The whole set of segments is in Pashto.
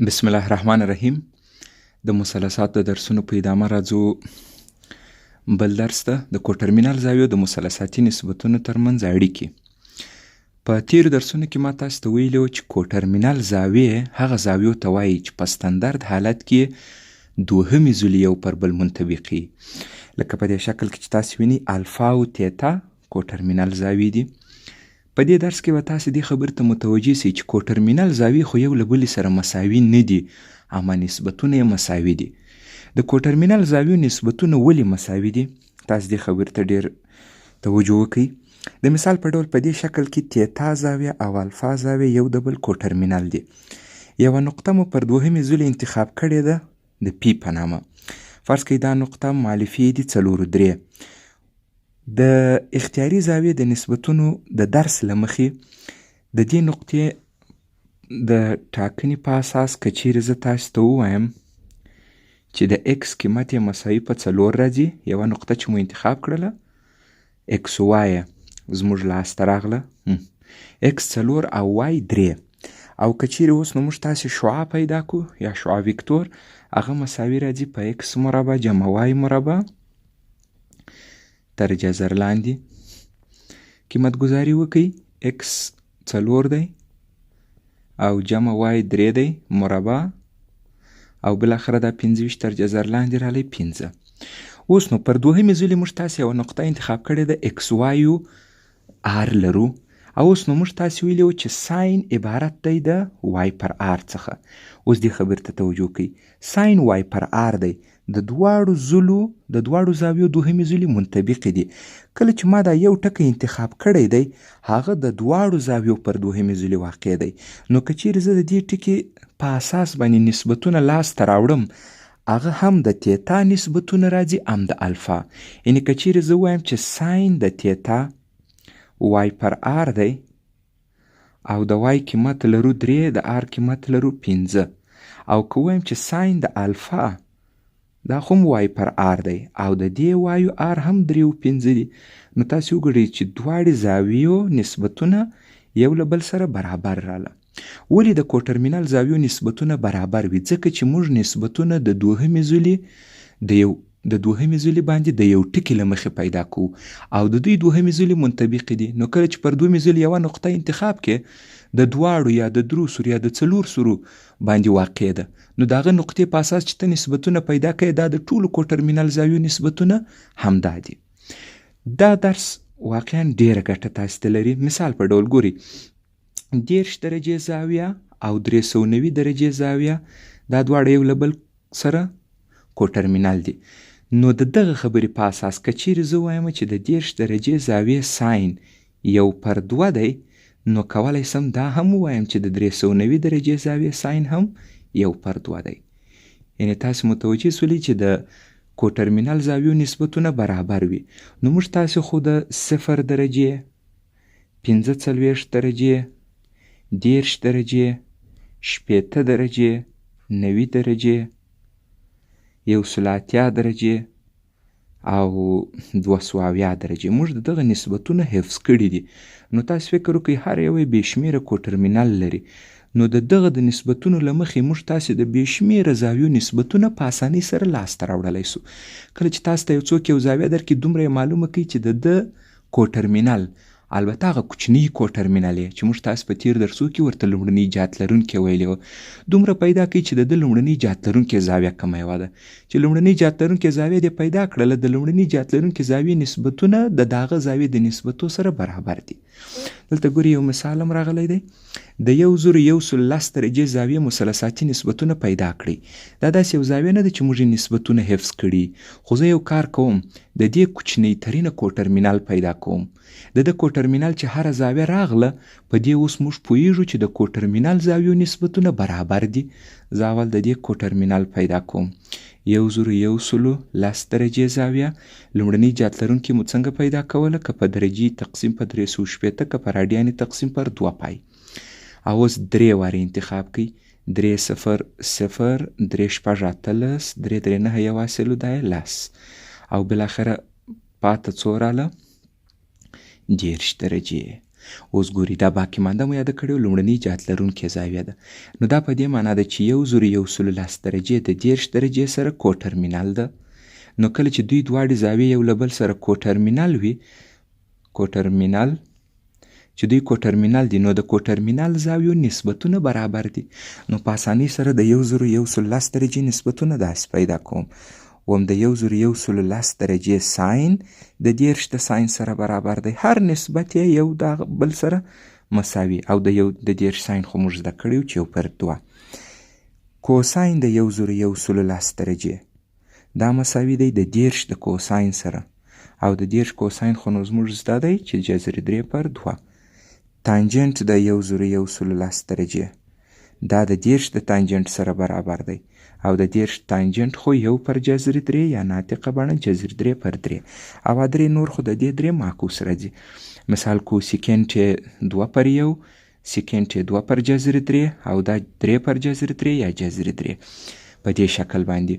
بسم الله الرحمن الرحیم. د مثلثاتو د درسونو په ادامه راځو. بل درس ته د کوټرمینال زاویو د مثلثاتي نسبتونو ترمنځ اړیکې. په تیرو درسونو کې ما تاسو ته ویلي وو چې کوټرمینال زاویې هغه زاویو ته وایي چې په ستندرد حالت کې دوهمې ضلع یو پر بل منطبقي. لکه په دې شکل کې چې تاسو وینئ الفا او تیتا کوټرمینال زاویې دي. په دې درس کې به تاسو دې خبرې ته متوجه سئ چې کوټرمینال زاویې خو یو له بلې سره مساوي نه دي، اما نسبتونه یې مساوي دي. د کوټرمینال زاویو نسبتونه ولې مساوي دي؟ تاسو دې خبرې ته ډېر توجه وکړئ. د مثال په ډول په دې شکل کې تیتا زاویه او الفا زاویه یو د بل کوټرمینال دي. یوه نقطه مو پر دوهمې ضلع انتخاب کړې ده د پی په نامه. فرض کړئ دا نقطه مالفې دي 4.3. د اختیاري زاویې د نسبتونو د درس له مخې د دې نقطې د ټاکنې په اساس که چیرې زه تاسو ته ووایم چې د اکس قیمت یې مساوي په 4 راځي، یوه نقطه چې مو انتخاب کړله اکس وای زموږ لاسته راغله اکس 4 او وای 3، او که چیرې اوس نو موږ تاسې شعاع پیدا کړو یا شعاع ویکتور، هغه مساوي راځي په اکس مربع جمع وای مربع تر جذر لاندې. قیمت گذاري وکړئ اکس 4 دی او جمع وای 3 دی مربع او بالاخره دا 25 تر جذر لاندې رالی 15. اوس نو پر دوهمې ضلع موږ تاسې یوه نقطه انتخاب کړې ده اکس وایو آر لرو، او اوس نو موږ تاسې ویلي وو چې ساین عبارت دی د وای پر آر څخه. اوس دې خبرې ته توجه کوئ، ساین وای پر آر دی د دواړو زاویو دوهمې ضلع منطبقې دي. کله چې ما دا یو ټکی انتخاب کړی دی هغه د دواړو زاویو پر دوهمې ضلع واقع دی. نو که چیرې زه د دې ټکي په اساس باندې نسبتونه لاسته راوړم، هغه هم د تیتا نسبتونه راځي هم د الفا. یعنې که چیرې زه ووایم چې ساین د تیتا وای پر آر دی او د وای قیمت لرو 3 د آر قیمت لرو 15، او که ووایم چې ساین د الفا دا خو هم وای پر آر دی او د دې وایو آر هم 3 او 15 دي، نو تاسې وګورئ چې دواړې زاویو نسبتونه یو له بل سره برابر راله. ولې د کوټرمینال زاویو نسبتونه برابر وي؟ ځکه چې موږ نسبتونه د دوهمې ضلع باندې د یو ټکي له مخې پیدا کوو او د دوی دوهمې ضلع منطبقې دي. نو کله چې پر دوهمې ضلع یوه نقطه انتخاب کې د دواړو یا د 3 سورو یا د 4 سورو باندې واقع ده، نو د هغه نقطې په اساس چې ته نسبتونه پیدا کوې دا د ټولو کوټرمینال زاویو نسبتونه همدا دي. دا درس واقعا ډېره ګټه تاسې ته لري. مثال په ډول ګورئ 10 درجې زاویه او 390 درجې زاویه دا دواړه یو له بل سره کوټرمینال دي. نو د دغه خبرې په اساس که چیرې زه وایم چې د 10 درجې زاویې ساین 1/2 دی، نو کولی سم دا هم ووایم چې د 390 درجې زاویې ساین هم 1/2 دی. یعنې تاسې متوجه سولئ چې د کوټرمینال زاویو نسبتونه برابر وي. نو موږ تاسې خو د 0 درجې 45 درجې 10 درجې 80 درجې 90 درجې 180 درجې او 270 درجې موږ د دغه نسبتونه حفظ کړي دي. نو تاسو فکر وکړئ هر یو یې بې شمېره کوټرمینال لري، نو د دغه د نسبتونو له مخې موږ تاسې د بې شمېره زاویو نسبتونه په اسانۍ سره لاسته راوړلی سو. کله چې تاسو ته یو څوک یو زاویه درکړي دومره یې معلومه کړئ چې د کوټرمینال، البته هغه کوچنی کوټرمینال یې چې موږ تاسو په تیر درسو کې ورته لومړني جهت لرونکی ویلی وو، دومره پیدا کړئ چې د ده لومړني جهت لرونکې زاویه کومه یوه ده. چې لومړني جهت لرونکې زاویه دې پیدا کړله، د لومړني جهت لرونکې زاویې نسبتونه د هغه زاویې د نسبتو سره برابر دي. دلته ګورئ یو مثال هم راغلی دی، د 1010 درجې زاویې مثلثاتي نسبتونه پیدا کړئ. دا داسې یو زاویه نه ده چې موږ یې نسبتونه حفظ کړي، خو زه یو کار کوم د دې کوچنۍ ترینه کوټرمینال پیدا کوم. د ده کوټرمینال چې هره زاویه راغله په دې اوس موږ پوهیږو چې د کوټرمینال زاویو نسبتونه برابر دي. زه اول د دې کوټرمینال پیدا کوم 1010 درجې زاویه. لومړني جهت لرونکې مو څنګه پیدا کوله؟ که په درجې تقسیم په 380 که په راډیانې تقسیم پر 2 پای. او اوس 3 وارې انتخاب کړئ 3 0 0 3 شپږ 18 3 3 9 یو حاصلو دا یې 10، او بالاخره پاته څو راله 10 درجې. اوس ګوري دا باقي مانده مو یاده کړې لومړنۍ جهت لرونکې زاویه ده. نو دا په دې معنا ده چې 1,110 درجې د 10 درجې سره کوټرمینال ده. نو کله چې دوی دواړې زاویې یو له بل سره کوټرمینال وي، چې دوی کوټرمینال دي، نو د کوټرمینال زاویو نسبتونه برابر دي. نو په اسانۍ سره د 1,110 درجې نسبتونه داسې پیدا کوم. وم د 1,110 درجې ساین د 10 د ساین سره برابر دی. هر نسبت یې یو د بل سره مساوي، او د 10 ساین خو موږ زده کړي چې 1/2. کوساین د 1,110 درجې دا مساوي دی د 10 د کوساین سره، او د 10 کوساین خو نو زموږ زده دی چې جذر 3/2. تانجنت د 1,110 درجې دا د 10 د تانجنت سره برابر دی، او د 10 تانجنت خو 1/3 یا ناطقه بڼه جذر 3/3، او 3 نور خو د دې 3 معکوس راځي. مثال کوسیکنت 2/1، سیکنت 2/3، او دا 3/3 یا جذر 3. په دې شکل باندې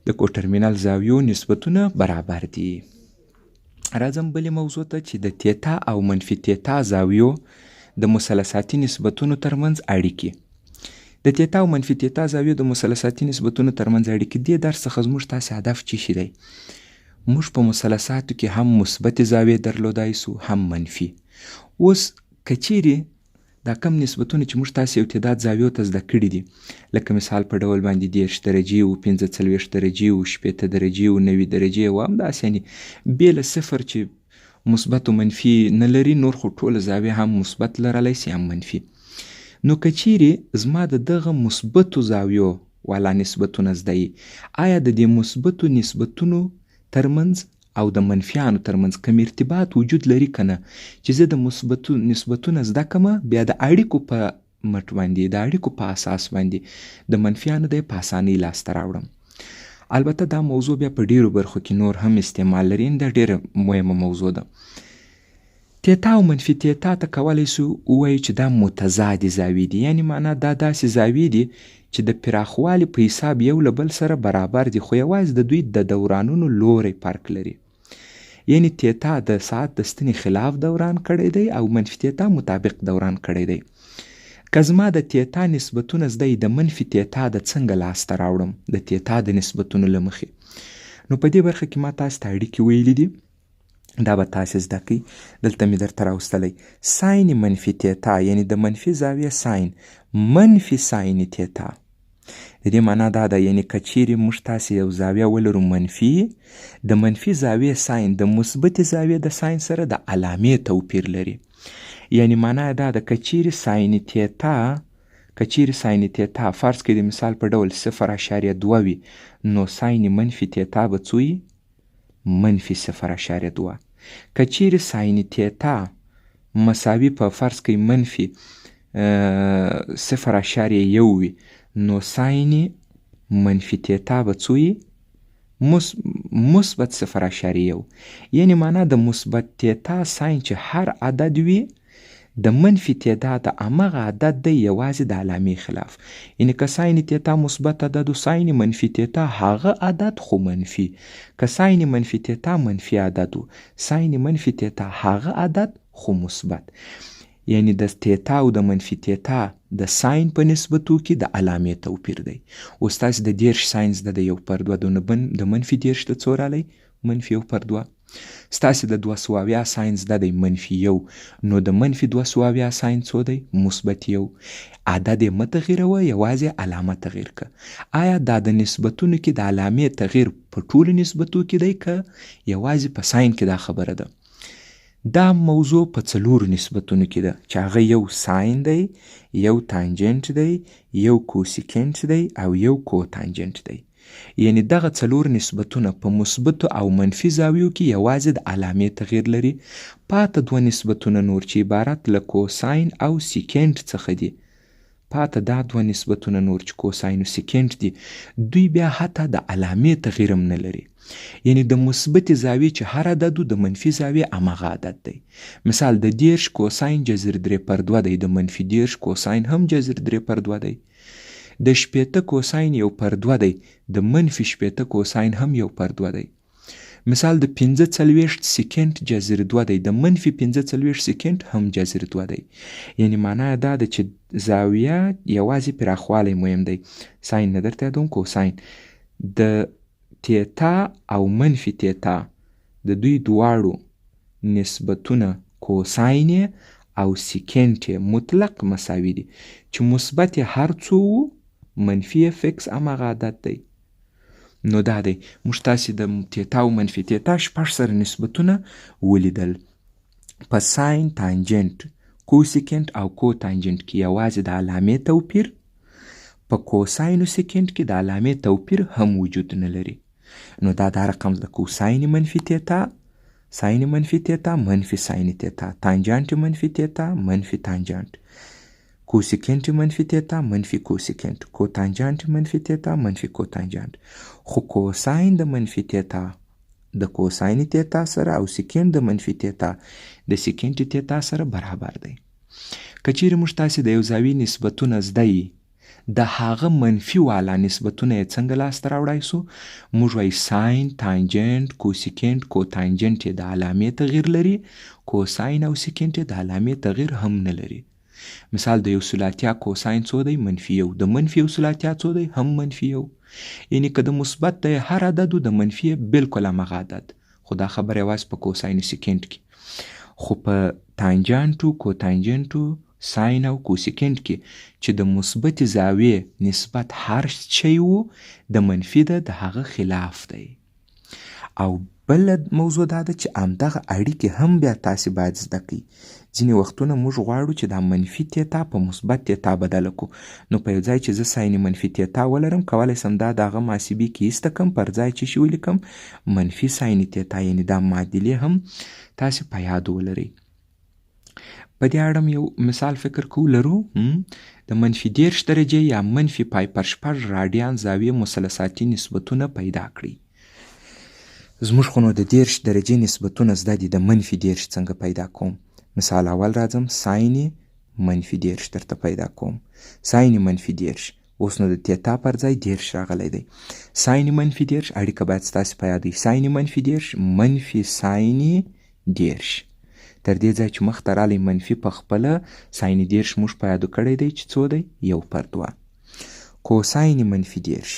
د کوټرمینال زاویو نسبتونه برابر دي. راځم بلې موضوع ته چې د تیتا او منفي تیتا زاویو د مثلثاتي نسبتونو ترمنځ اړیکې. د تیتا او منفي تیتا زاویو د مثلثاتي نسبتونو ترمنځ اړیکې. دې درس څخه زموږ تاسې هدف څه شی دی؟ موږ په مثلثاتو کې هم مثبتې زاویې درلودای سو، هم منفي. اوس که چیرې دا کم نسبتونه چې موږ تاسې یو تعداد زاویو ته زده کړي دي، لکه مثال په ډول باندې 10 درجې و، 45 درجې و، 60 درجې و، 90 درجې و، همداسې یعنې بې له صفر چې مثبت و منفي نه لري، نور خو ټوله زاویې هم مثبت لرلی سي هم منفي. نو که چیرې زما د دغه مثبتو زاویو والا نسبتونه زده یي، آیا د دې مثبتو نسبتونو ترمنځ او د منفیانو ترمنځ کوم ارتباط وجود لري که نه؟ چې زه د مثبتو نسبتونه زده کمه، بیا د اړیکو په مټ باندې، د اړیکو په اساس باندې د منفیانو د په اسانۍ لاسته راوړم. البته دا موضوع بیا په ډیرو برخو کې نور هم استعمال لري، دا ډیره مهمه موضوع ده. تیتا او منفي تیتا ته کولی سو ووایو چې دا متضادې زاویې دي، یعنې معنا دا داسې زاویې دي چې د پراخوالي په حساب یو له بل سره برابر دي، خو یوازې د دوی د دورانونو لوری فرق لري. یعنی تیتا د ساعت د ستنې خلاف دوران کړی دی، او منفي تیتا مطابق دوران کړی دی. که زما د تیتا نسبتونه زده د منفي تیتا د څنګه لاسته راوړم د تیتا د نسبتونو له مخې؟ نو په دې برخه کې ما تاسو ته اړیکې ویلي دي، دا به تاسې زده کوئ. دلته مې درته راوستلی ساین منفي تیتا، یعنی د منفي زاویې ساین منفي ساین تیتا. د دې معنا دا ده، یعنی که چیرې موږ تاسې یو زاویه ولرو منفي، د منفي زاویې ساین د مثبتې زاویې د ساین سره د علامې توپیر لري. یعنی معنا دا ده که چیرې ساین تیتا فرض کړئ د مثال په ډول 0.2 وي، نو ساین منفي تیتا به څو وي؟ منفي 0.2. که چیرې ساین تیتا مساوي په فرض کړئ منفي 0.1 وي، نو ساین منفي تیتا به څو وي؟ مثبت 0.1. یعنی معنا د مثبت تیتا ساین چې هر عدد وي، د منفي تیتا د همغه عدد دی یوازې د علامې خلاف. یعنی که ساین تیتا مثبت عدد و، ساین منفي تیتا هغه عدد خو منفي. که ساین منفي تیتا منفي عدد و، ساین منفي تیتا هغه عدد خو مثبت. یعنی د تیتا او د منفي تیتا د ساین په نسبتو کې د علامې توپیر دی. اوس تاسې د 10 ساین زده د 1/2، د منفي 10 د څو رالی؟ منفي 1/2. ستاسې د 200 ساین زده دی منفي 1، نو د منفي 200 ساین څو دی؟ مثبت 1. عدد یې مه تغییروه، یوازې علامه تغییر که. آیا دا د نسبتونو کې د علامې تغییر په ټولو نسبتو کې دی که یوازې په ساین کې دا خبره ده؟ دا موضوع په 4 نسبتونو کې ده، چې هغه یو ساین دی، یو تانجنت دی، یو کوسیکنت دی، او یو کوتانجنت دی. یعنی دغه 4 نسبتونه په مثبتو او منفي زاویو کې یوازې د علامې تغییر لري. پاته 2 نسبتونه نور چې عبارت له کوساین او سیکنت څخه دي، پاته دا 2 نسبتونه نور چې کوساین او سیکنت دي، دوی بیا حتی د علامې تغییر هم نه لري. یعنی د مثبتې زاویې چې هر عدد و، د منفي زاویې همغه عدد دی. مثال د 10 کوساین جذر 3/2 دی، د منفي 10 کوساین هم جذر 3/2 دی. د 80 کوساین 1/2 دی، د منفي 80 کوساین هم 1/2 دی. مثال د 45 سیکنډ جذر 2 دی، د منفي 45 سیکنډ هم جذر 2 دی. یعنی معنا دا ده چې زاویه یوازې پراخوالی مهم دی. ساین نه درته یادوم، کوساین د تیتا او منفي تیتا د دوی دواړو نسبتونه کوساین او سیکنډ مطلق مساوي دي، چې مثبت هر څو منفي فکس همغه عدد دی. نو دا دی موږ تاسې د تیتا او منفي تیتا 6 سره نسبتونه ولیدل. په ساین، تانجنت، کوسیکنډ او کو تانجنت کې یوازې د علامې توپیر، په کوساین او سیکنډ کې د علامې توپیر هم وجود نه لري. نو دا رقم د کوساین منفي تیتا، ساین منفي تیتا، منفي ساین تیتا، تانجانت منفي تیتا، منفي تانجانت، کوسیکنت منفي تیتا، منفي کوسیکنت، کوتانجانت منفي تیتا، منفي کوتانجانت. خو کوساین د منفي تیتا د کوساین تیتا سره او سیکنډ د منفي تیتا د سیکنډ تیتا سره برابر دی. که چیرې موږ تاسې د یو زاویې نسبتونه زده یي، د هغه منفي والا نسبتونه یې څنګه لاسته راوړای سو؟ موږ وایي ساین، تانجنت، کوسیکنت، کوتانجنت یې د علامې تغییر لري، کوساین او سیکنډ یې د علامې تغییر هم نه لري. مثال د یو سلاتیا کوساین څو دی؟ منفي 1. د منفي یو سلاتیا څو دی؟ هم منفي 1. یعنی که د مثبت د هر عدد د منفي بالکل همغه عدد، خو دا خبره یوازې په کوساین سیکنډ کې. خو په تانجانتو، کوتانجنتو، ساین او کوسیکنډ کې چې د مثبت زاویې نسبت هر شی وو، د منفي د هغه خلاف دی. او بل موضوع دا ده چې همدغه اړیکې هم بیا تاسې باید زده کړئ. ځینې وختونه موږ غواړو چې دا منفي تیتا په مثبت تیتا بدله کړو. نو په یو ځای چې زه ساین منفي تیتا ولرم، کولی سم دا د هغه محاسبې کې ایسته کړم، پر ځای چې شي ولیکم منفي ساین تیتا. یعنې دا معادلې هم تاسې په یاد ولرئ. په دې اړه یو مثال فکر کوو لرو. د منفي 10 درجې یا منفي پای پر 6 راډیان زاویې مثلثاتي نسبتونه پیدا کړئ. زموږ خو نو د 10 درجې نسبتونه زده دي، د منفي 10 څنګه پیدا کوم؟ مثال اول راځم، ساین منفي 10 درته پیدا کوم. ساین منفي 10، اوس نو د تیتا پر ځای 10 راغلی دی. ساین منفي 10 اړیکه باید ستاسې په یاد وي. ساین منفي 10 منفي ساین 10. تر دې ځای چې مخته رالی منفي په خپله ساین 10 موږ په یادو کړی دی چې څو دی؟ 1/2. کوساین منفي 10،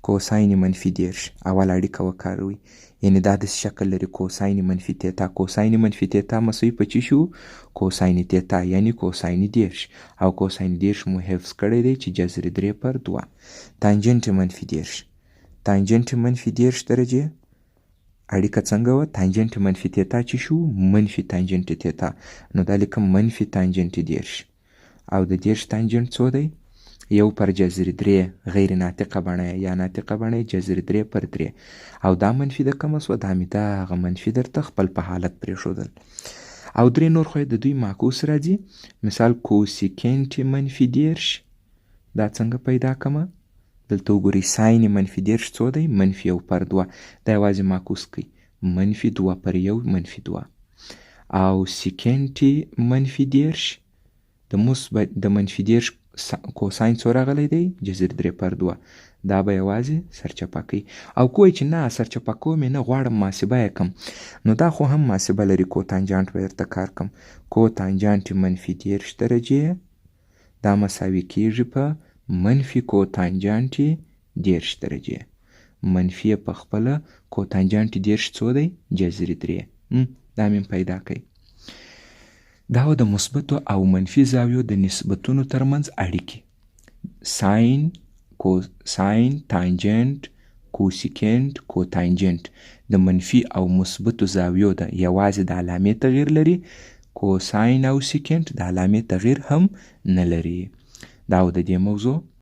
کوساین منفي 10 اول اړیکه وکاروئ. یعنې دا داسې شکل لري کوساین منفي تیتا. کوساین منفي تیتا مساوي په چی شو؟ کوساین تیتا، یعنی کوساین 10. او کوساین 10 مو حفظ کړی دی چې جذر 3/2. تانجنت منفي 10، تانجنت منفي 10 درجې اړیکه څنګه وه؟ تانجنت منفي تیتا چې شو؟ منفي تانجنت تیتا. نو دا لیکم منفي تانجنت 10. او د 10 تانجنت څو دی؟ 1/3 غیر ناطقه بڼه یا ناطقه بڼه جذر 3/3. او دا منفي د کومه سوه؟ دا مې دغه منفي درته خپل په حالت پرېښودل. او 3 نور خو د دوی معکوس راځي. مثال کوسیکنت منفي 10 دا څنګه پیدا کړمه؟ دلته وګورئ ساین منفي 10 څو دی؟ منفي 1/2. دا یوازې معکوس کړئ، منفي 2/1 منفي 2. او سیکنت منفي 10 د منفي 10 کوساین څو راغلی دی؟ جذر 3/2. دا به یوازې سرچپه کوي. او کوی چې نه سرچپه کوم نه غواړم محاسبه یې کم، نو دا خو هم محاسبه لري. کوتانجانت به درته کار کم. کوتانجانت منفي 10 درجې دا مساوي کیږي په منفي کوتانجانت 10 درجې. منفي په خپله کوتانجانت 10 څو دی؟ جذر 3. دا مې پیدا کوي. دا و د مثبتو او منفي زاویو د نسبتونو ترمنځ اړیکې. ساین، تانجنت، کوسیکنت، کوتانجنت د منفي او مثبتو زاویو د یوازې د علامې تغییر لري. کوساین او سیکنت د علامې تغییر هم نه لري. دا و د دې موضوع